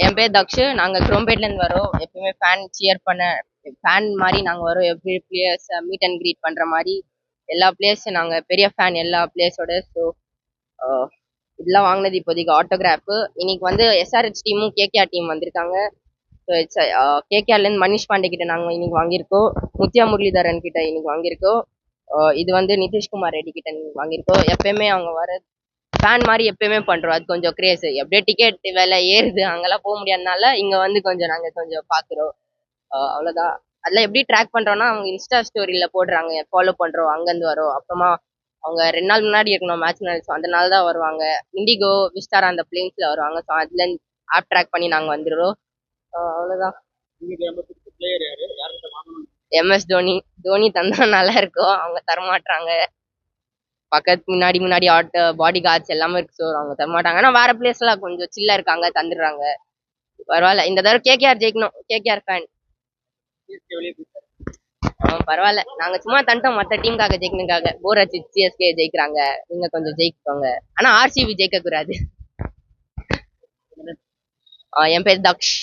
என் பேர் தக்ஷு. நாங்க குரோம்பேட்ல இருந்து வரோம். எப்பயுமே ஃபேன் சியர் பண்ண ஃபேன் மாதிரி நாங்க வரோம். Every players meet and greet பண்ற மாதிரி எல்லா பிளேயர்ஸ் நாங்க பெரிய ஃபேன் எல்லா பிளேயர்ஸோட. ஸோ இதெல்லாம் வாங்கினது இப்போதைக்கு ஆட்டோகிராஃபு. இன்னைக்கு வந்து எஸ்ஆர்ஹெச் டீமும் கேகேஆர் டீம் வந்திருக்காங்க. ஸோ இட்ஸ் கேகேஆர்லேருந்து மனிஷ் பாண்டே கிட்ட நாங்கள் இன்னைக்கு வாங்கியிருக்கோம். முத்தியா முரளிதரன் கிட்ட இன்னைக்கு வாங்கியிருக்கோம். இது வந்து நிதிஷ்குமார் ரெட்டி கிட்ட வாங்கியிருக்கோம். எப்பயுமே அவங்க வர ஃபேன் மாதிரி எப்பயுமே பண்றோம். அது கொஞ்சம் கிரேஸ். எப்படியே டிக்கெட் விலை ஏறுது, அங்கெல்லாம் போக முடியாதனால இங்க வந்து கொஞ்சம் நாங்க கொஞ்சம் பாக்குறோம். அவ்வளவுதான். அதெல்லாம் எப்படி ட்ராக் பண்றோம்னா அவங்க இன்ஸ்டா ஸ்டோரியில போடுறாங்க, ஃபாலோ பண்றோம், அங்கிருந்து வரும். அப்புறமா அவங்க 2 நாள் முன்னாடி இருக்கணும் மேட்ச் நினைச்சோம், அந்த நாள் தான் வருவாங்க. இண்டிகோ விஸ்டாரா அந்த பிளேன்ஸ்ல வருவாங்க. ஸோ அதுல ஆப் ட்ராக் பண்ணி நாங்க வந்துடுறோம். அவ்வளவுதான். எம்எஸ் தோனி. தோனி தந்தா நல்லா இருக்கும், அவங்க தரமாட்டாங்க. பக்கத்து முன்னாடி முன்னாடி பாடி கார்ட்ஸ் எல்லாமே இருக்கு. ஸோ அவங்க தரமாட்டாங்க. ஆனா வேற பிளேஸ் எல்லாம் கொஞ்சம் சில்லா இருக்காங்க, தந்துடுறாங்க. பரவாயில்ல. இந்த தடவை கேகேஆர் ஜெயிக்கணும். KKR fan. பரவாயில்ல. நாங்க சும்மா தண்டோம் மத்த டீமுக்காக ஜெயிக்கணுக்காக. போர் அடிச்சு சிஎஸ்கே ஜெயிக்கிறாங்க, நீங்க கொஞ்சம் ஜெயிக்கோங்க. ஆனா ஆர்சிபி ஜெயிக்க கூடாது. என் பேர் தக்ஷ்.